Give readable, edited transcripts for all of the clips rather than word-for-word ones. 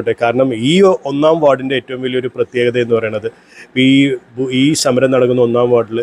ആയിക്കോട്ടെ. കാരണം ഈ 1-ാം വാർഡിൻ്റെ ഏറ്റവും വലിയൊരു പ്രത്യേകത എന്ന് പറയുന്നത് ഈ സമരം നടക്കുന്ന 1-ാം വാർഡിൽ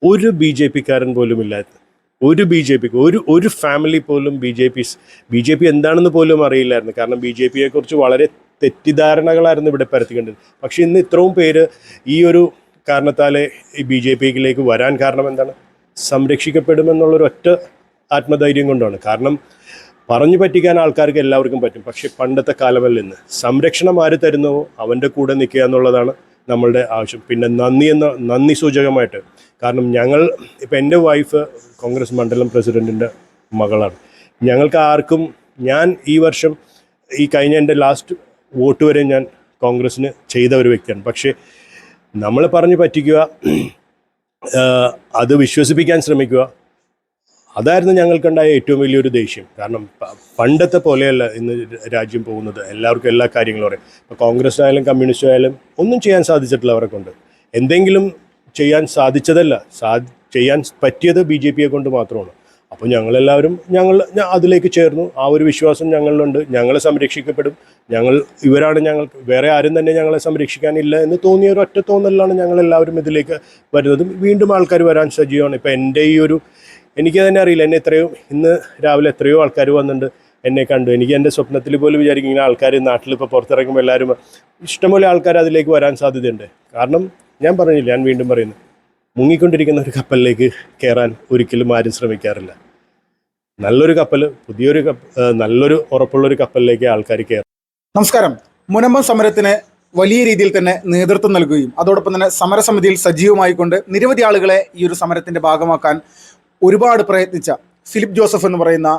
ഒരു BJP-ക്കാരൻ പോലും ഇല്ലായിരുന്നു. ഒരു BJPക്ക് ഒരു ഫാമിലി പോലും ബി ജെ പി എന്താണെന്ന് പോലും അറിയില്ലായിരുന്നു. കാരണം BJP-യെക്കുറിച്ച് വളരെ തെറ്റിദ്ധാരണകളായിരുന്നു ഇവിടെ പരത്തിക്കേണ്ടത്. പക്ഷേ ഇന്ന് ഇത്രയും പേര് ഈ ഒരു കാരണത്താലേ ഈ BJP-യിലേക്ക് വരാൻ കാരണം എന്താണ്? സംരക്ഷിക്കപ്പെടുമെന്നുള്ളൊരു ഒറ്റ ആത്മധൈര്യം കൊണ്ടാണ്. കാരണം പറഞ്ഞു പറ്റിക്കാൻ ആൾക്കാർക്ക് എല്ലാവർക്കും പറ്റും. പക്ഷേ പണ്ടത്തെ കാലമല്ല ഇന്ന്. സംരക്ഷണം ആര് തരുന്നവോ അവൻ്റെ കൂടെ നിൽക്കുക എന്നുള്ളതാണ് നമ്മളുടെ ആവശ്യം. പിന്നെ നന്ദി സൂചകമായിട്ട്, കാരണം ഇപ്പം എൻ്റെ വൈഫ് കോൺഗ്രസ് മണ്ഡലം പ്രസിഡൻറ്റിൻ്റെ മകളാണ്. ഞങ്ങൾക്ക് ആർക്കും, ഞാൻ ഈ വർഷം കഴിഞ്ഞ എൻ്റെ ലാസ്റ്റ് വോട്ട് വരെ ഞാൻ കോൺഗ്രസ്സിന് ചെയ്ത ഒരു വ്യക്തിയാണ്. പക്ഷേ നമ്മൾ പറഞ്ഞു പറ്റിക്കുക, അത് വിശ്വസിപ്പിക്കാൻ ശ്രമിക്കുക, അതായിരുന്നു ഞങ്ങൾക്കുണ്ടായ ഏറ്റവും വലിയൊരു ദേഷ്യം. കാരണം പണ്ടത്തെ പോലെയല്ല ഇന്ന് രാജ്യം പോകുന്നത്. എല്ലാവർക്കും എല്ലാ കാര്യങ്ങളും അറിയാം. ഇപ്പോൾ കോൺഗ്രസ് ആയാലും കമ്മ്യൂണിസ്റ്റ് ആയാലും ഒന്നും ചെയ്യാൻ സാധിച്ചിട്ടില്ല അവരെ കൊണ്ട്. എന്തെങ്കിലും ചെയ്യാൻ സാധിച്ചതല്ല, ചെയ്യാൻ പറ്റിയത് BJP-യെ കൊണ്ട് മാത്രമാണ്. അപ്പോൾ ഞങ്ങളെല്ലാവരും അതിലേക്ക് ചേർന്നു. ആ ഒരു വിശ്വാസം ഞങ്ങളിലുണ്ട്. ഞങ്ങളെ സംരക്ഷിക്കപ്പെടും. ഞങ്ങൾക്ക് വേറെ ആരും തന്നെ ഞങ്ങളെ സംരക്ഷിക്കാനില്ല എന്ന് തോന്നിയ ഒരു ഒറ്റ തോന്നലാണ് ഞങ്ങളെല്ലാവരും ഇതിലേക്ക് വരുന്നതും. വീണ്ടും ആൾക്കാർ വരാൻ സജീവമാണ്. ഇപ്പോൾ എൻ്റെ എനിക്ക് തന്നെ അറിയില്ല, ഇന്ന് രാവിലെ എത്രയോ ആൾക്കാർ വന്നിട്ടുണ്ട്, എന്നെ കണ്ടു. എനിക്ക് എൻ്റെ സ്വപ്നത്തിൽ പോലും വിചാരിക്കും ഇങ്ങനെ ആൾക്കാർ നാട്ടിലിപ്പോൾ പുറത്തിറങ്ങുമ്പോൾ എല്ലാവരും ഇഷ്ടംപോലെ ആൾക്കാർ അതിലേക്ക് വരാൻ സാധ്യതയുണ്ട്. കാരണം ഞാൻ വീണ്ടും പറയുന്നു, മുങ്ങിക്കൊണ്ടിരിക്കുന്ന ഒരു കപ്പലിലേക്ക് കയറാൻ ഒരിക്കലും ആരും ശ്രമിക്കാറില്ല. നല്ലൊരു കപ്പൽ, നല്ലൊരു ഉറപ്പുള്ളൊരു കപ്പലിലേക്ക് ആൾക്കാർ കയറും. നമസ്കാരം. മുനമ്പം സമരത്തിന് വലിയ രീതിയിൽ തന്നെ നേതൃത്വം നൽകുകയും അതോടൊപ്പം തന്നെ സമരസമിതിയിൽ സജീവമായിക്കൊണ്ട് നിരവധി ആളുകളെ ഈ ഒരു സമരത്തിൻ്റെ ഭാഗമാക്കാൻ ഒരുപാട് പ്രയത്നിച്ച ഫിലിപ്പ് ജോസഫ് എന്ന് പറയുന്ന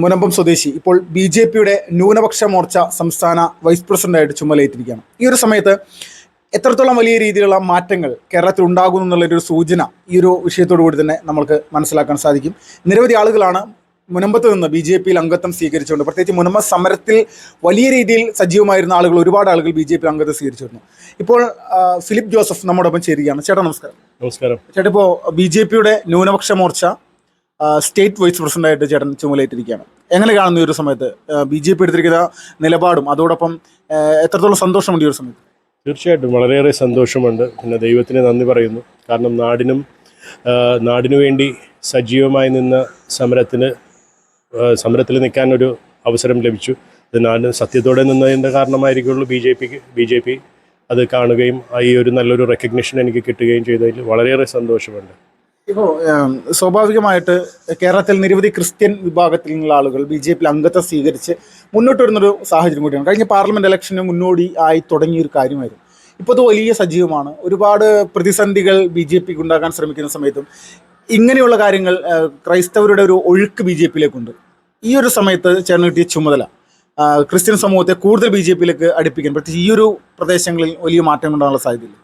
മുനമ്പം സ്വദേശി ഇപ്പോൾ BJP-യുടെ ന്യൂനപക്ഷ മോർച്ച സംസ്ഥാന വൈസ് പ്രസിഡന്റായിട്ട് ചുമതലയേറ്റിരിക്കുകയാണ്. ഈ ഒരു സമയത്ത് എത്രത്തോളം വലിയ രീതിയിലുള്ള മാറ്റങ്ങൾ കേരളത്തിൽ ഉണ്ടാകുന്നു എന്നുള്ളൊരു സൂചന ഈ ഒരു വിഷയത്തോടു കൂടി തന്നെ നമുക്ക് മനസ്സിലാക്കാൻ സാധിക്കും. നിരവധി ആളുകളാണ് മുനമ്പത്ത് നിന്ന് BJP-യിൽ അംഗത്വം സ്വീകരിച്ചുകൊണ്ട്, പ്രത്യേകിച്ച് മുനമ്പം സമരത്തിൽ വലിയ രീതിയിൽ സജീവമായിരുന്ന ഒരുപാട് ആളുകൾ BJP-യിൽ അംഗത്വം സ്വീകരിച്ചിരുന്നു. ഇപ്പോൾ ഫിലിപ്പ് ജോസഫ് നമ്മോടൊപ്പം ചേരുകയാണ്. ചേട്ടാ നമസ്കാരം. നമസ്കാരം. ചേട്ടാ, ഇപ്പോൾ BJP-യുടെ ന്യൂനപക്ഷ മോർച്ച സ്റ്റേറ്റ് വൈസ് പ്രസിഡന്റായിട്ട് ചേട്ടൻ ചുമതലയേറ്റിരിക്കുകയാണ്. എങ്ങനെ കാണുന്നു ഈ ഒരു സമയത്ത് BJP എടുത്തിരിക്കുന്ന നിലപാടും അതോടൊപ്പം എത്രത്തോളം സന്തോഷമുണ്ട് ഈ ഒരു സമയത്ത്? തീർച്ചയായിട്ടും വളരെയേറെ സന്തോഷമുണ്ട്. പിന്നെ ദൈവത്തിന് നന്ദി പറയുന്നു. കാരണം നാടിനു വേണ്ടി സജീവമായി നിന്ന സമരത്തിൽ നിൽക്കാൻ ഒരു അവസരം ലഭിച്ചു. അത് നാട് സത്യത്തോടെ നിന്നതിൻ്റെ കാരണമായിരിക്കുള്ളൂ BJP അത് കാണുകയും ഈ ഒരു നല്ലൊരു റെക്കഗ്നിഷൻ എനിക്ക് കിട്ടുകയും ചെയ്തതിൽ വളരെയേറെ സന്തോഷമുണ്ട്. ഇപ്പോൾ സ്വാഭാവികമായിട്ട് കേരളത്തിൽ നിരവധി ക്രിസ്ത്യൻ വിഭാഗത്തിൽ നിന്നുള്ള ആളുകൾ BJP-യിൽ അംഗത്വം സ്വീകരിച്ച് മുന്നോട്ട് വരുന്നൊരു സാഹചര്യം കൂടിയാണ്. കഴിഞ്ഞ പാർലമെൻറ്റ് ഇലക്ഷന് മുന്നോടി ആയി തുടങ്ങിയൊരു കാര്യമായിരുന്നു. ഇപ്പോൾ അത് വലിയ സജീവമാണ്. ഒരുപാട് പ്രതിസന്ധികൾ BJP-ക്ക് ഉണ്ടാക്കാൻ ശ്രമിക്കുന്ന സമയത്തും ഇങ്ങനെയുള്ള കാര്യങ്ങൾ ക്രൈസ്തവരുടെ ഒരു ഒഴുക്ക് BJP-യിലേക്കുണ്ട്. ഈ ഒരു സമയത്ത് ചേർന്ന് കിട്ടിയ ചുമതല ക്രിസ്ത്യൻ സമൂഹത്തെ കൂടുതൽ BJP-യിലേക്ക് അടുപ്പിക്കാൻ, പ്രത്യേകിച്ച് ഈ ഒരു പ്രദേശങ്ങളിൽ വലിയ മാറ്റം ഉണ്ടാകാനുള്ള സാധ്യതയില്ല.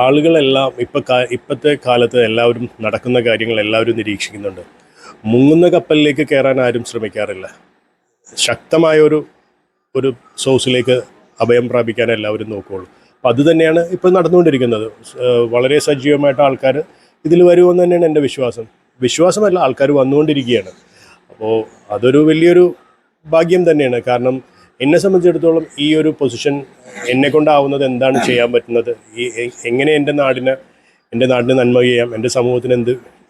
ആളുകളെല്ലാം ഇപ്പോഴത്തെ കാലത്ത് എല്ലാവരും നടക്കുന്ന കാര്യങ്ങൾ എല്ലാവരും നിരീക്ഷിക്കുന്നുണ്ട്. മുങ്ങുന്ന കപ്പലിലേക്ക് കയറാൻ ആരും ശ്രമിക്കാറില്ല. ശക്തമായ ഒരു സോഴ്സിലേക്ക് അഭയം പ്രാപിക്കാൻ എല്ലാവരും നോക്കുകയുള്ളൂ. അപ്പം അത് തന്നെയാണ് ഇപ്പോൾ നടന്നുകൊണ്ടിരിക്കുന്നത്. വളരെ സജീവമായിട്ട് ആൾക്കാർ ഇതിൽ വരുമെന്ന് തന്നെയാണ് എൻ്റെ വിശ്വാസമല്ല, ആൾക്കാർ വന്നുകൊണ്ടിരിക്കുകയാണ്. അപ്പോൾ അതൊരു വലിയൊരു ഭാഗ്യം തന്നെയാണ്. കാരണം എന്നെ സംബന്ധിച്ചിടത്തോളം ഈ ഒരു പൊസിഷൻ എന്നെ കൊണ്ടാവുന്നത് എന്താണ് ചെയ്യാൻ പറ്റുന്നത്, എങ്ങനെ എൻ്റെ നാടിന് നന്മ ചെയ്യാം, എൻ്റെ സമൂഹത്തിന്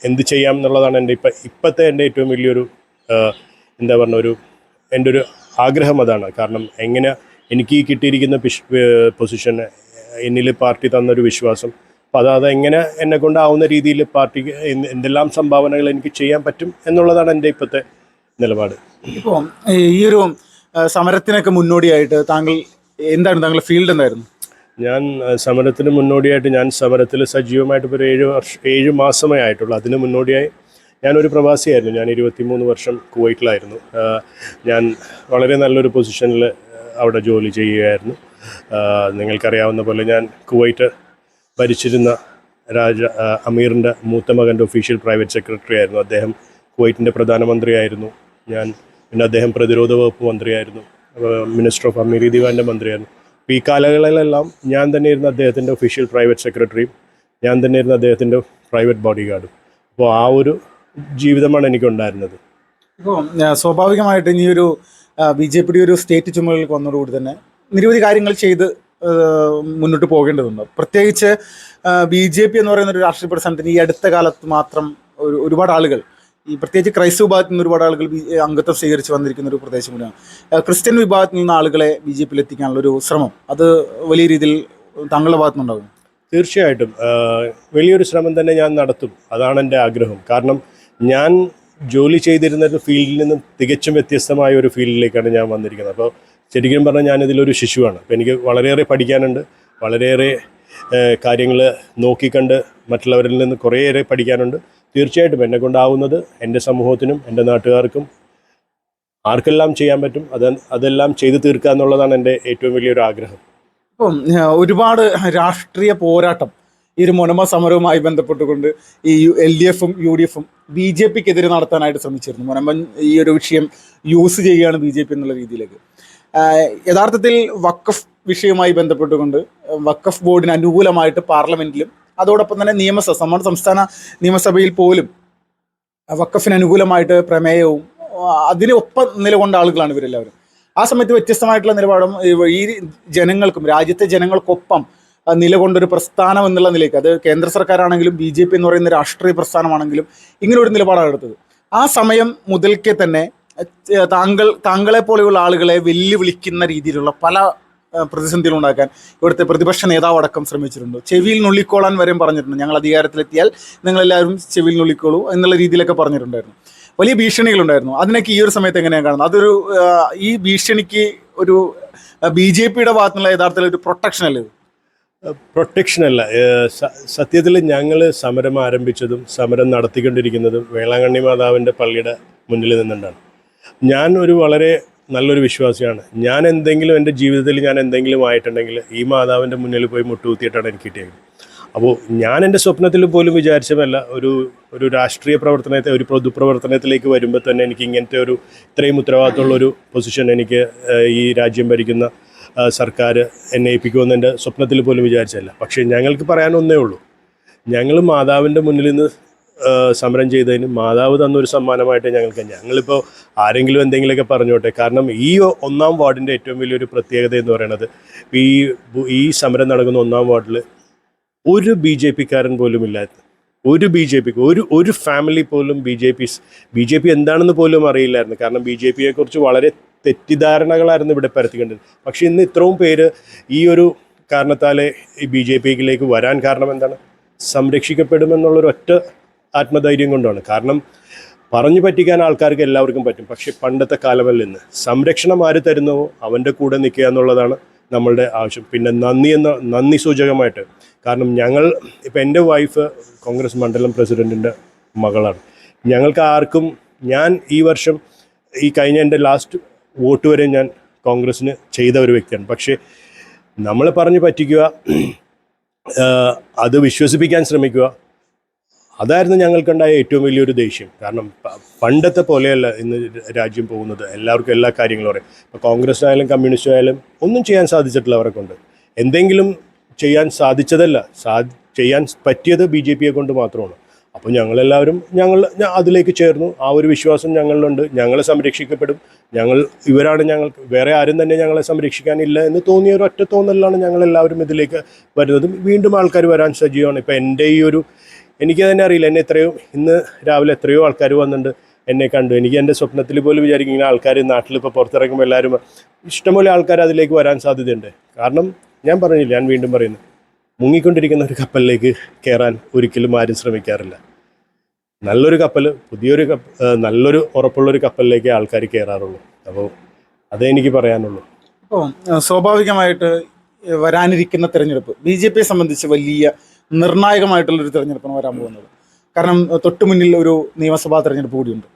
എന്ത് ചെയ്യാം എന്നുള്ളതാണ് ഇപ്പോഴത്തെ എൻ്റെ ഏറ്റവും വലിയൊരു എൻ്റെ ഒരു ആഗ്രഹം അതാണ്. കാരണം എങ്ങനെ എനിക്ക് ഈ കിട്ടിയിരിക്കുന്ന പൊസിഷൻ എന്നിൽ പാർട്ടി തന്നൊരു വിശ്വാസം, അപ്പോൾ അതെങ്ങനെ എന്നെ കൊണ്ടാവുന്ന രീതിയിൽ പാർട്ടിക്ക് എന്തെല്ലാം സംഭാവനകൾ എനിക്ക് ചെയ്യാൻ പറ്റും എന്നുള്ളതാണ് എൻ്റെ ഇപ്പോഴത്തെ നിലപാട്. ഇപ്പോൾ ഈ ഒരു സമരത്തിനൊക്കെ മുന്നോടിയായിട്ട് താങ്കളുടെ ഫീൽഡ് എന്തായിരുന്നു? ഞാൻ സമരത്തിന് മുന്നോടിയായിട്ട് സമരത്തിൽ സജീവമായിട്ട് ഇപ്പോൾ 7 മാസമേ ആയിട്ടുള്ളൂ. അതിന് മുന്നോടിയായി ഞാനൊരു പ്രവാസിയായിരുന്നു. ഞാൻ 23 വർഷം കുവൈറ്റിലായിരുന്നു. ഞാൻ വളരെ നല്ലൊരു പൊസിഷനിൽ അവിടെ ജോലി ചെയ്യുകയായിരുന്നു. നിങ്ങൾക്കറിയാവുന്ന പോലെ ഞാൻ കുവൈറ്റ് ഭരിച്ചിരുന്ന അമീറിൻ്റെ മൂത്ത മകൻ്റെ ഒഫീഷ്യൽ പ്രൈവറ്റ് സെക്രട്ടറി ആയിരുന്നു. അദ്ദേഹം കുവൈറ്റിൻ്റെ പ്രധാനമന്ത്രിയായിരുന്നു. പിന്നെ അദ്ദേഹം പ്രതിരോധ വകുപ്പ് മന്ത്രിയായിരുന്നു, മിനിസ്റ്റർ ഓഫ് അമീർ ദിവാൻ്റെ മന്ത്രിയായിരുന്നു. അപ്പോൾ ഈ കാലങ്ങളിലെല്ലാം ഞാൻ തന്നെയായിരുന്നു അദ്ദേഹത്തിൻ്റെ ഒഫീഷ്യൽ പ്രൈവറ്റ് സെക്രട്ടറിയും, ഞാൻ തന്നെയായിരുന്നു അദ്ദേഹത്തിൻ്റെ പ്രൈവറ്റ് ബോഡി ഗാർഡും. അപ്പോൾ ആ ഒരു ജീവിതമാണ് എനിക്കുണ്ടായിരുന്നത്. ഇപ്പോൾ സ്വാഭാവികമായിട്ടും ഈ ഒരു BJP ഒരു സ്റ്റേറ്റ് ചുമതലയിൽ വന്നതോടുകൂടി തന്നെ നിരവധി കാര്യങ്ങൾ ചെയ്ത് മുന്നോട്ട് പോകേണ്ടതുണ്ട്. പ്രത്യേകിച്ച് BJP എന്ന് പറയുന്ന ഒരു രാഷ്ട്രീയ പ്രസ്ഥാനത്തിന് ഈ അടുത്ത കാലത്ത് മാത്രം ഒരുപാട് ആളുകൾ, ഈ പ്രത്യേകിച്ച് ക്രൈസ്തവ വിഭാഗത്തിൽ നിന്ന് ഒരുപാട് ആളുകൾ അംഗത്വം സ്വീകരിച്ച് വന്നിരിക്കുന്ന ഒരു പ്രദേശം കൂടിയാണ്. ക്രിസ്ത്യൻ വിഭാഗത്തിൽ നിന്ന് ആളുകളെ BJPയിൽ എത്തിക്കാനുള്ള ഒരു ശ്രമം അത് വലിയ രീതിയിൽ താങ്കളുടെ ഭാഗത്തുനിന്നുണ്ടാകും. തീർച്ചയായിട്ടും വലിയൊരു ശ്രമം തന്നെ ഞാൻ നടത്തും. അതാണ് എൻ്റെ ആഗ്രഹം. കാരണം ഞാൻ ജോലി ചെയ്തിരുന്ന ഒരു ഫീൽഡിൽ നിന്നും തികച്ചും വ്യത്യസ്തമായ ഒരു ഫീൽഡിലേക്കാണ് ഞാൻ വന്നിരിക്കുന്നത്. അപ്പോൾ ശരിക്കും പറഞ്ഞാൽ ഞാനിതിലൊരു ശിശുവാണ്. അപ്പോൾ എനിക്ക് വളരെയേറെ പഠിക്കാനുണ്ട്, വളരെയേറെ കാര്യങ്ങൾ നോക്കിക്കണ്ട് മറ്റുള്ളവരിൽ നിന്ന് കുറേയേറെ പഠിക്കാനുണ്ട്. തീർച്ചയായിട്ടും എന്നെ കൊണ്ടാവുന്നത് എൻ്റെ സമൂഹത്തിനും എൻ്റെ നാട്ടുകാർക്കും ആർക്കെല്ലാം ചെയ്യാൻ പറ്റും അതെല്ലാം ചെയ്തു തീർക്കുക എന്നുള്ളതാണ് എൻ്റെ ഏറ്റവും വലിയൊരു ആഗ്രഹം. ഇപ്പം ഒരുപാട് രാഷ്ട്രീയ പോരാട്ടം ഈ ഒരു മുനമ്പം സമരവുമായി ബന്ധപ്പെട്ടുകൊണ്ട് ഈ LDFും UDFും BJPക്കെതിരെ നടത്താനായിട്ട് ശ്രമിച്ചിരുന്നു. മുനമ്പം ഈ ഒരു വിഷയം യൂസ് ചെയ്യുകയാണ് BJP എന്നുള്ള രീതിയിലേക്ക്. യഥാർത്ഥത്തിൽ വഖഫ് വിഷയവുമായി ബന്ധപ്പെട്ടുകൊണ്ട് വഖഫ് ബോർഡിന് അനുകൂലമായിട്ട് പാർലമെൻറ്റിലും അതോടൊപ്പം തന്നെ നമ്മുടെ സംസ്ഥാന നിയമസഭയിൽ പോലും വഖഫിന് അനുകൂലമായിട്ട് പ്രമേയവും അതിന് ഒപ്പം നിലകൊണ്ട ആളുകളാണ് ഇവരെല്ലാവരും. ആ സമയത്ത് വ്യത്യസ്തമായിട്ടുള്ള നിലപാടും ഈ ജനങ്ങൾക്കും രാജ്യത്തെ ജനങ്ങൾക്കൊപ്പം നിലകൊണ്ടൊരു പ്രസ്ഥാനം എന്നുള്ള നിലയ്ക്ക്, അത് കേന്ദ്ര സർക്കാരാണെങ്കിലും BJP എന്ന് പറയുന്ന രാഷ്ട്രീയ പ്രസ്ഥാനമാണെങ്കിലും ഇങ്ങനെ ഒരു നിലപാടാണ് എടുത്തത്. ആ സമയം മുതൽക്കേ തന്നെ താങ്കളെ പോലെയുള്ള ആളുകളെ വെല്ലുവിളിക്കുന്ന രീതിയിലുള്ള പല പ്രതിസന്ധികൾ ഉണ്ടാക്കാൻ ഇവിടുത്തെ പ്രതിപക്ഷ നേതാവ് അടക്കം ശ്രമിച്ചിട്ടുണ്ട്. ചെവിയിൽ നുള്ളിക്കോളാൻ വരെയും പറഞ്ഞിട്ടുണ്ട്. ഞങ്ങൾ അധികാരത്തിലെത്തിയാൽ നിങ്ങളെല്ലാവരും ചെവിയിൽ നുള്ളിക്കോളൂ എന്നുള്ള രീതിയിലൊക്കെ പറഞ്ഞിട്ടുണ്ടായിരുന്നു. വലിയ ഭീഷണികളുണ്ടായിരുന്നു. അതിനൊക്കെ ഈ ഒരു സമയത്ത് എങ്ങനെയാണ് കാണുന്നത്? അതൊരു ഈ ഭീഷണിക്ക് ഒരു BJPയുടെ ഭാഗത്തുനിന്നുള്ള യഥാർത്ഥത്തിൽ ഒരു പ്രൊട്ടക്ഷൻ അല്ലേ? പ്രൊട്ടക്ഷൻ അല്ല. സത്യത്തിൽ ഞങ്ങൾ സമരം ആരംഭിച്ചതും സമരം നടത്തിക്കൊണ്ടിരിക്കുന്നതും വേളാങ്കണ്ണി മാതാവിൻ്റെ പള്ളിയുടെ മുന്നിൽ നിന്നുകൊണ്ടാണ്. ഞാൻ ഒരു വളരെ നല്ലൊരു വിശ്വാസിയാണ്. ഞാൻ എന്തെങ്കിലും എൻ്റെ ജീവിതത്തിൽ ഞാൻ എന്തെങ്കിലും ആയിട്ടുണ്ടെങ്കിൽ ഈ മാതാവിൻ്റെ മുന്നിൽ പോയി മുട്ടുകുത്തിയിട്ടാണ് എനിക്ക് കിട്ടിയത്. അപ്പോൾ ഞാൻ എൻ്റെ സ്വപ്നത്തിൽ പോലും വിചാരിച്ചതല്ല ഒരു രാഷ്ട്രീയ പ്രവർത്തനത്തെ ഒരു പൊതുപ്രവർത്തനത്തിലേക്ക് വരുമ്പോൾ തന്നെ എനിക്ക് ഇങ്ങനത്തെ ഇത്രയും ഉത്തരവാദിത്തമുള്ളൊരു പൊസിഷൻ എനിക്ക് ഈ രാജ്യം ഭരിക്കുന്ന സർക്കാർ എന്നെ ഏൽപ്പിക്കുമെന്ന് എൻ്റെ സ്വപ്നത്തിൽ പോലും വിചാരിച്ചതല്ല. പക്ഷേ ഞങ്ങൾക്ക് പറയാനൊന്നേ ഉള്ളൂ, ഞങ്ങൾ മാതാവിൻ്റെ മുന്നിൽ നിന്ന് സമരം ചെയ്തതിന് മാതാവ് തന്നൊരു സമ്മാനമായിട്ട് ഞങ്ങളിപ്പോൾ ആരെങ്കിലും എന്തെങ്കിലുമൊക്കെ പറഞ്ഞോട്ടെ. കാരണം ഈ 1-ാം വാർഡിൻ്റെ ഏറ്റവും വലിയൊരു പ്രത്യേകത എന്ന് പറയുന്നത് ഈ സമരം നടക്കുന്ന 1-ാം വാർഡിൽ ഒരു BJPക്കാരൻ പോലും ഇല്ലായിരുന്നു. ഒരു BJPക്ക് ഒരു ഫാമിലി പോലും BJP എന്താണെന്ന് പോലും അറിയില്ലായിരുന്നു. കാരണം BJPയെക്കുറിച്ച് വളരെ തെറ്റിദ്ധാരണകളായിരുന്നു ഇവിടെ പരത്തിക്കൊണ്ടത്. പക്ഷേ ഇന്ന് ഇത്രയും പേര് ഈ ഒരു കാരണത്താലെ ഈ BJPയിലേക്ക് വരാൻ കാരണം എന്താണ്? സംരക്ഷിക്കപ്പെടുമെന്നുള്ളൊരൊറ്റ ആത്മധൈര്യം കൊണ്ടാണ്. കാരണം പറഞ്ഞു പറ്റിക്കാൻ ആൾക്കാർക്ക് എല്ലാവർക്കും പറ്റും. പക്ഷേ പണ്ടത്തെ കാലമല്ല ഇന്ന്. സംരക്ഷണം ആര് തരുന്നുവോ അവൻ്റെ കൂടെ നിൽക്കുക എന്നുള്ളതാണ് നമ്മളുടെ ആവശ്യം. പിന്നെ നന്ദി സൂചകമായിട്ട്, കാരണം ഇപ്പം എൻ്റെ വൈഫ് കോൺഗ്രസ് മണ്ഡലം പ്രസിഡൻറ്റിൻ്റെ മകളാണ്. ഞങ്ങൾക്ക് ആർക്കും, ഞാൻ ഈ വർഷം ഈ കഴിഞ്ഞ എൻ്റെ ലാസ്റ്റ് വോട്ട് വരെ ഞാൻ കോൺഗ്രസ്സിന് ചെയ്ത ഒരു വ്യക്തിയാണ്. പക്ഷേ നമ്മളെ പറഞ്ഞു പറ്റിക്കുക, അത് വിശ്വസിപ്പിക്കാൻ ശ്രമിക്കുക, അതായിരുന്നു ഞങ്ങൾക്കുണ്ടായ ഏറ്റവും വലിയൊരു ദേഷ്യം. കാരണം പണ്ടത്തെ പോലെയല്ല ഇന്ന് രാജ്യം പോകുന്നത്. എല്ലാവർക്കും എല്ലാ കാര്യങ്ങളും പറയും. ഇപ്പോൾ കോൺഗ്രസ് ആയാലും കമ്മ്യൂണിസ്റ്റ് ആയാലും ഒന്നും ചെയ്യാൻ സാധിച്ചിട്ടില്ല അവരെ കൊണ്ട്. എന്തെങ്കിലും ചെയ്യാൻ സാധിച്ചതല്ല, ചെയ്യാൻ പറ്റിയത് BJPയെ കൊണ്ട് മാത്രമാണ്. അപ്പോൾ ഞങ്ങളെല്ലാവരും അതിലേക്ക് ചേർന്നു. ആ ഒരു വിശ്വാസം ഞങ്ങളിലുണ്ട്. ഞങ്ങൾ സംരക്ഷിക്കപ്പെടും. ഞങ്ങൾക്ക് വേറെ ആരും തന്നെ ഞങ്ങളെ സംരക്ഷിക്കാനില്ല എന്ന് തോന്നിയ ഒരു ഒറ്റ തോന്നലാണ് ഞങ്ങളെല്ലാവരും ഇതിലേക്ക് വരുന്നതും. വീണ്ടും ആൾക്കാർ വരാൻ സജീവമാണ്. ഇപ്പോൾ എൻ്റെ എനിക്ക് തന്നെ അറിയില്ല, ഇന്ന് രാവിലെ എത്രയോ ആൾക്കാർ വന്നിട്ടുണ്ട്, എന്നെ കണ്ടു. എനിക്ക് എൻ്റെ സ്വപ്നത്തിൽ പോലും വിചാരിക്കും ഇങ്ങനെ ആൾക്കാർ നാട്ടിലിപ്പോൾ പുറത്തിറങ്ങുമ്പോൾ എല്ലാവരും ഇഷ്ടംപോലെ ആൾക്കാർ അതിലേക്ക് വരാൻ സാധ്യതയുണ്ട്. കാരണം ഞാൻ വീണ്ടും പറയുന്നു, മുങ്ങിക്കൊണ്ടിരിക്കുന്ന ഒരു കപ്പലിലേക്ക് കയറാൻ ഒരിക്കലും ആരും ശ്രമിക്കാറില്ല. നല്ലൊരു കപ്പൽ, നല്ലൊരു ഉറപ്പുള്ളൊരു കപ്പലിലേക്ക് ആൾക്കാർ കയറാറുള്ളൂ. അപ്പോൾ അതേ എനിക്ക് പറയാനുള്ളൂ. അപ്പോൾ സ്വാഭാവികമായിട്ട് വരാനിരിക്കുന്ന തെരഞ്ഞെടുപ്പ് BJPയെ സംബന്ധിച്ച് വലിയ നിർണായകമായിട്ടുള്ളൊരു തെരഞ്ഞെടുപ്പാണ് വരാൻ പോകുന്നത്. കാരണം തൊട്ടു മുന്നിൽ ഒരു നിയമസഭാ തെരഞ്ഞെടുപ്പ് കൂടിയുണ്ട്.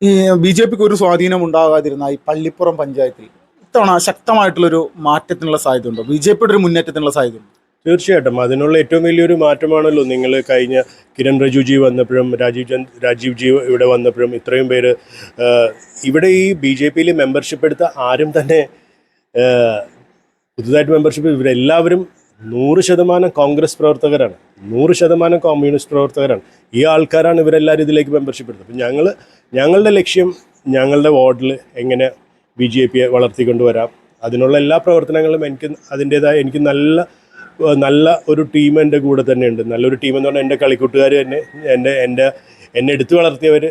ഈ BJPക്ക് ഒരു സ്വാധീനം ഉണ്ടാകാതിരുന്ന ഈ പള്ളിപ്പുറം പഞ്ചായത്തിൽ ഇത്തവണ ശക്തമായിട്ടുള്ളൊരു മാറ്റത്തിനുള്ള സാധ്യതയുണ്ടോ? BJPയുടെ ഒരു മുന്നേറ്റത്തിനുള്ള സാധ്യതയുണ്ട്? തീർച്ചയായിട്ടും. അതിനുള്ള ഏറ്റവും വലിയൊരു മാറ്റമാണല്ലോ നിങ്ങൾ കഴിഞ്ഞ കിരൺ റിജിജു വന്നപ്പോഴും രാജീവ് ജി ഇവിടെ വന്നപ്പോഴും ഇത്രയും പേര് ഇവിടെ ഈ BJPയിൽ മെമ്പർഷിപ്പ് എടുത്ത ആരും തന്നെ പുതുതായിട്ട് മെമ്പർഷിപ്പ്, ഇവരെല്ലാവരും 100% കോൺഗ്രസ് പ്രവർത്തകരാണ്, 100% കമ്മ്യൂണിസ്റ്റ് പ്രവർത്തകരാണ്. ഈ ആൾക്കാരാണ് ഇവരെല്ലാവരും ഇതിലേക്ക് മെമ്പർഷിപ്പ് എടുത്തത്. അപ്പം ഞങ്ങളുടെ ലക്ഷ്യം ഞങ്ങളുടെ വാർഡിൽ എങ്ങനെ BJP വളർത്തിക്കൊണ്ടുവരാം. അതിനുള്ള എല്ലാ പ്രവർത്തനങ്ങളും എനിക്ക് നല്ല ഒരു ടീം എൻ്റെ കൂടെ തന്നെയുണ്ട്. നല്ലൊരു ടീം എന്ന് പറഞ്ഞാൽ എൻ്റെ കളിക്കൂട്ടുകാർ തന്നെ, എന്നെ എടുത്തു വളർത്തിയവർ,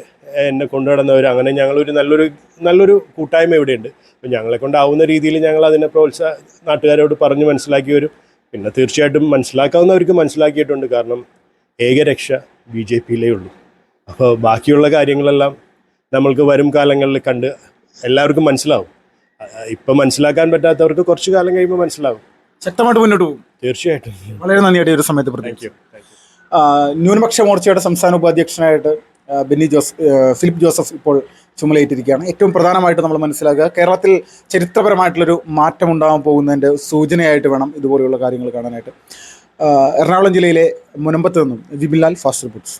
എന്നെ കൊണ്ടുനടന്നവർ, അങ്ങനെ ഞങ്ങളൊരു നല്ലൊരു കൂട്ടായ്മ ഇവിടെയുണ്ട്. അപ്പോൾ ഞങ്ങളെ കൊണ്ടാവുന്ന രീതിയിൽ ഞങ്ങൾ അതിനെ നാട്ടുകാരോട് പറഞ്ഞ് മനസ്സിലാക്കി വരും. പിന്നെ തീർച്ചയായിട്ടും മനസ്സിലാക്കാവുന്നവർക്ക് മനസ്സിലാക്കിയിട്ടുണ്ട്. കാരണം ഏകരക്ഷ BJPയിലേ ഉള്ളൂ. അപ്പോൾ ബാക്കിയുള്ള കാര്യങ്ങളെല്ലാം നമ്മൾക്ക് വരും കാലങ്ങളിൽ കണ്ട് എല്ലാവർക്കും മനസ്സിലാവും. ഇപ്പം മനസ്സിലാക്കാൻ പറ്റാത്തവർക്ക് കുറച്ച് കാലം കഴിയുമ്പോൾ മനസ്സിലാവും. ശക്തമായിട്ട് മുന്നോട്ട് പോകും. തീർച്ചയായിട്ടും. വളരെ നന്ദിയായിട്ട് ഈ ഒരു സമയത്ത് താങ്ക് പ്രത്യേകിച്ച്. യു. ന്യൂനപക്ഷ മോർച്ചയുടെ സംസ്ഥാന ഉപാധ്യക്ഷനായിട്ട് ഫിലിപ്പ് ജോസഫ് ഇപ്പോൾ ചുമതലയേറ്റിരിക്കുകയാണ്. ഏറ്റവും പ്രധാനമായിട്ട് നമ്മൾ മനസ്സിലാക്കുക, കേരളത്തിൽ ചരിത്രപരമായിട്ടുള്ളൊരു മാറ്റം ഉണ്ടാകാൻ പോകുന്നതിൻ്റെ സൂചനയായിട്ട് വേണം ഇതുപോലെയുള്ള കാര്യങ്ങൾ കാണാനായിട്ട്. എറണാകുളം ജില്ലയിലെ മുനമ്പത്ത് നിന്നും വിപിൻലാൽ, ഫാസ്റ്റ് റിപ്പോർട്ട്സ്.